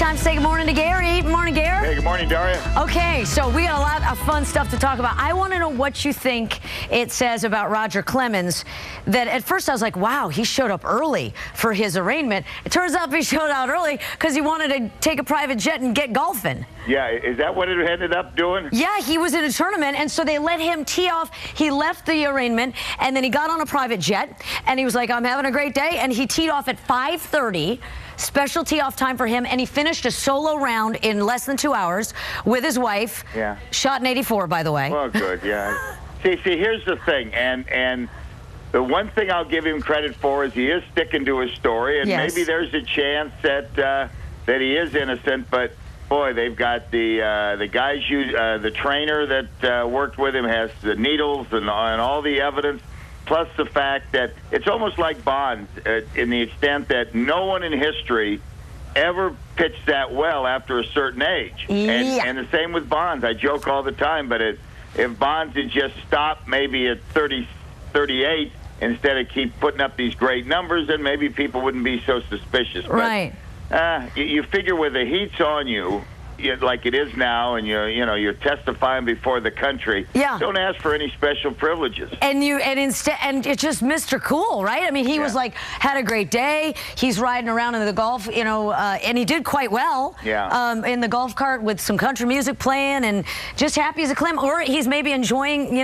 Time to say good morning to Gary. Morning, Gary. Hey, good morning, Darya. Okay, so we got a lot of fun stuff to talk about. I want to know what you think it says about Roger Clemens. That at first I was like, wow, he showed up early for his arraignment. It turns out he showed out early because he wanted to take a private jet and get golfing. Yeah, is that what it ended up doing? Yeah, he was in a tournament, and so they let him tee off. He left the arraignment, and then he got on a private jet, and he was like, I'm having a great day, and he teed off at 5:30. Special tee-off time for him, and he finished a solo round in less than 2 hours with his wife. Yeah. Shot in 84, by the way. Well, good, yeah. see, here's the thing, and the one thing I'll give him credit for is he is sticking to his story, and yes. Maybe there's a chance that he is innocent, but boy, they've got the guys, the trainer that worked with him has the needles and all the evidence. Plus the fact that it's almost like Bonds in the extent that no one in history ever pitched that well after a certain age. Yeah. And the same with Bonds. I joke all the time, but if Bonds had just stopped maybe at 30, 38 instead of keep putting up these great numbers, then maybe people wouldn't be so suspicious. Right. But, you figure with the heat's on you, like it is now, and you're testifying before the country. Yeah. Don't ask for any special privileges. And it's just Mr. Cool, right? I mean, he was like, had a great day. He's riding around in the golf, and he did quite well. Yeah. In the golf cart with some country music playing, and just happy as a clam. Or he's maybe enjoying,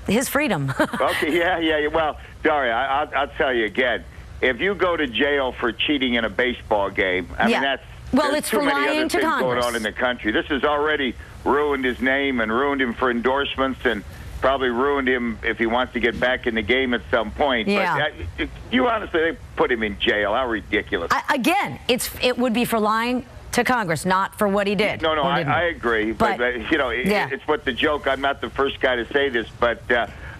his freedom. Okay. Yeah. Well, Darya, I'll tell you again. If you go to jail for cheating in a baseball game, I mean that's. Well, There's it's too for many lying other to things Congress. going on in the country. This has already ruined his name and ruined him for endorsements and probably ruined him if he wants to get back in the game at some point. Yeah. But you honestly, they put him in jail. How ridiculous. Again, it would be for lying to Congress, not for what he did. No, I agree. But it's what the joke. I'm not the first guy to say this, but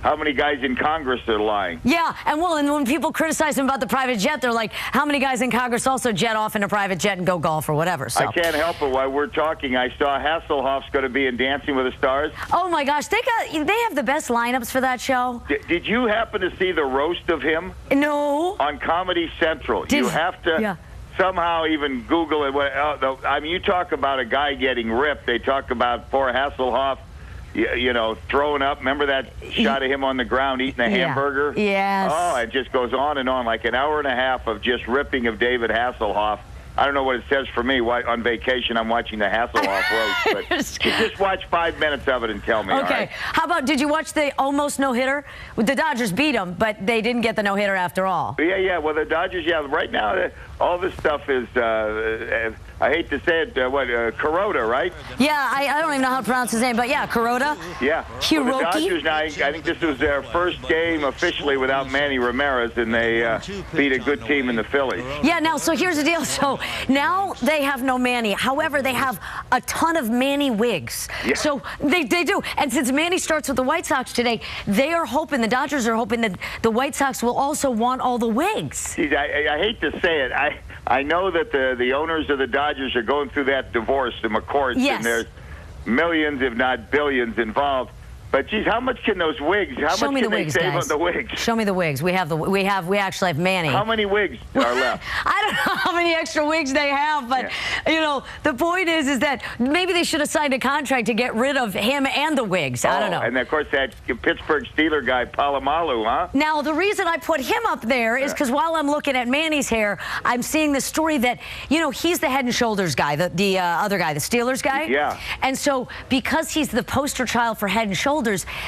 how many guys in Congress are lying? Yeah, and when people criticize him about the private jet, they're like, how many guys in Congress also jet off in a private jet and go golf or whatever? So. I can't help it. While we're talking, I saw Hasselhoff's going to be in Dancing with the Stars. Oh my gosh, they have the best lineups for that show. Did you happen to see the roast of him? No. On Comedy Central. You have to somehow even Google it. I mean, you talk about a guy getting ripped. They talk about poor Hasselhoff. Throwing up. Remember that shot of him on the ground eating a hamburger? Yes. Oh, it just goes on and on, like an hour and a half of just ripping of David Hasselhoff. I don't know what it says for me. On vacation, I'm watching the Hasselhoff roast. But just watch 5 minutes of it and tell me. Okay. All right? How about, did you watch the almost no-hitter? The Dodgers beat them, but they didn't get the no-hitter after all. Yeah. Well, the Dodgers, right now, all this stuff is, I hate to say it, Kuroda, right? Yeah, I don't even know how to pronounce his name, but yeah, Kuroda. Yeah. Hiroki. Well, the Dodgers now, I think this was their first game officially without Manny Ramirez, and they beat a good team in the Phillies. Yeah, now, so here's the deal. So now they have no Manny. However, they have a ton of Manny wigs. Yeah. So they do. And since Manny starts with the White Sox today, the Dodgers are hoping that the White Sox will also want all the wigs. Geez, I hate to say it. I know that the owners of the Dodgers are going through that divorce, the McCourts, and there's millions, if not billions, involved. But geez, how much can those wigs? How much can they save on the wigs? Show me the wigs. We actually have Manny. How many wigs are left? I don't know how many extra wigs they have, but the point is that maybe they should have signed a contract to get rid of him and the wigs. I don't know. And of course that Pittsburgh Steeler guy Palomalu, huh? Now the reason I put him up there is because while I'm looking at Manny's hair, I'm seeing the story that he's the Head and Shoulders guy, the other guy, the Steelers guy. Yeah. And so because he's the poster child for Head and Shoulders,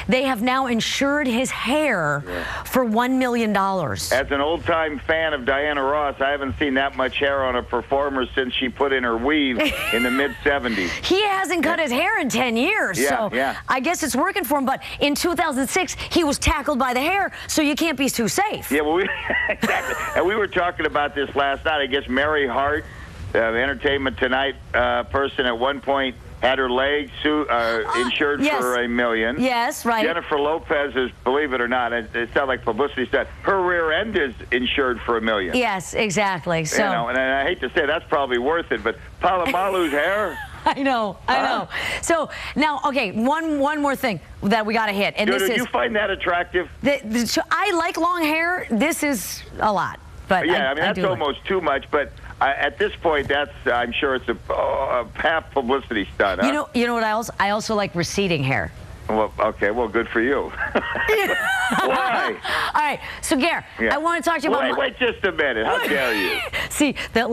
they have now insured his hair for $1 million. As an old-time fan of Diana Ross, I haven't seen that much hair on a performer since she put in her weave in the mid-'70s. He hasn't cut his hair in 10 years, so I guess it's working for him. But in 2006, he was tackled by the hair, so you can't be too safe. Yeah, well, exactly. And we were talking about this last night. I guess Mary Hart, Entertainment Tonight person, at one point had her legs insured for $1 million. Yes, right. Jennifer Lopez is, believe it or not, it sounds like publicity stuff. Her rear end is insured for $1 million. Yes, exactly. So, and I hate to say that's probably worth it, but Palomalu's hair. I know. So now, okay, one more thing that we got to hit, and do you find that attractive? I like long hair. This is a lot. but yeah, I mean, that's almost too much. But at this point, I'm sure it's a half publicity stunt. Huh? You know what I also like receding hair. Well, okay, well, good for you. Why? All right, so Gare, I want to talk to you about. Wait just a minute. How dare you? See that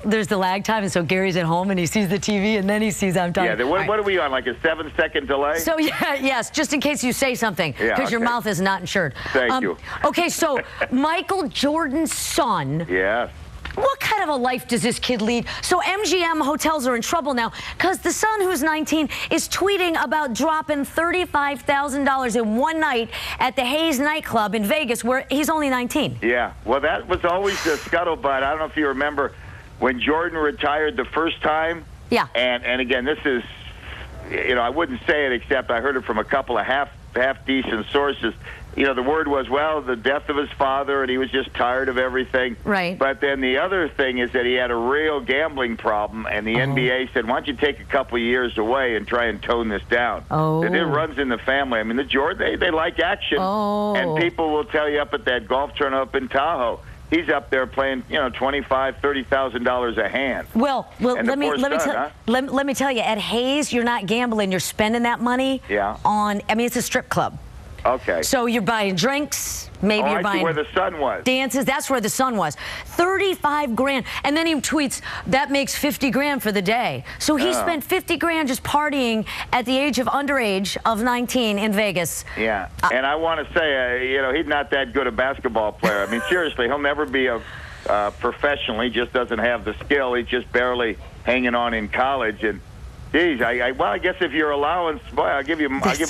there's the lag time, and so Gary's at home and he sees the TV and then he sees I'm talking. Yeah. What are we on? Like a 7-second delay? So yes, just in case you say something, because your mouth is not insured. Thank you. Okay, so Michael Jordan's son. Yeah. What kind of a life does this kid lead? So MGM hotels are in trouble now because the son, who's 19, is tweeting about dropping $35,000 in one night at the Hayes nightclub in Vegas, where he's only 19. Yeah, well, that was always the scuttlebutt. I don't know if you remember when Jordan retired the first time. Yeah. And again, this is, I wouldn't say it except I heard it from a couple of half decent sources. The word was, well, the death of his father, and he was just tired of everything. Right. But then the other thing is that he had a real gambling problem, and the NBA said, why don't you take a couple of years away and try and tone this down? Oh. It runs in the family. I mean, the Jordan, they like action. Oh. And people will tell you up at that golf tournament up in Tahoe, he's up there playing, $25,000, $30,000 a hand. Well, let me tell you, at Hayes, you're not gambling. You're spending that money on, it's a strip club. Okay. So you're buying drinks, maybe you're buying where the sun was. Dances. That's where the sun was. 35 grand. And then he tweets, that makes 50 grand for the day. So he spent 50 grand just partying at the age of underage of 19 in Vegas. Yeah. And I want to say, he's not that good a basketball player. I mean, seriously, he'll never be a professional. He just doesn't have the skill. He's just barely hanging on in college. And geez, I guess if your allowance, boy, I'll give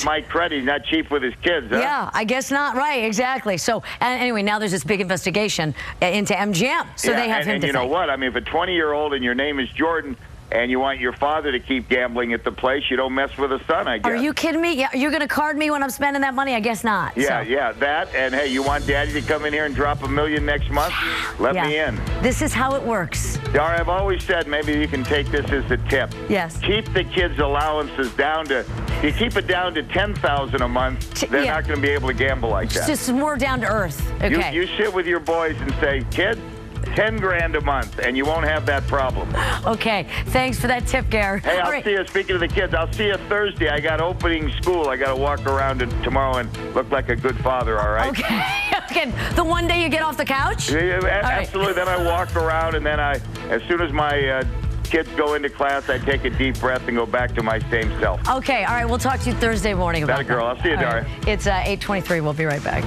Mike credit. He's not cheap with his kids, huh? Yeah, I guess not. Right, exactly. So, anyway, now there's this big investigation into MGM. So they have him to thank. And you know what? I mean, if a 20-year-old and your name is Jordan, and you want your father to keep gambling at the place, you don't mess with a son, I guess. Are you kidding me? Yeah, you're going to card me when I'm spending that money? I guess not. Yeah, that. And, hey, you want Daddy to come in here and drop $1 million next month? Let me in. This is how it works. Darya, I've always said maybe you can take this as a tip. Yes. Keep the kids' allowances down to, if you keep it down to $10,000 a month, they're not going to be able to gamble like that. Just more down to earth. Okay. You sit with your boys and say, kid, 10 grand a month, and you won't have that problem. Okay. Thanks for that tip, Gare. Hey, I'll see you. Speaking of the kids, I'll see you Thursday. I got opening school. I got to walk around tomorrow and look like a good father, all right? Okay. The one day you get off the couch? Yeah, absolutely. Then I walk around, and then as soon as my kids go into class, I take a deep breath and go back to my same self. Okay. All right. We'll talk to you Thursday morning about that. Girl. I'll see you, Darya. Right. It's 8:23. We'll be right back.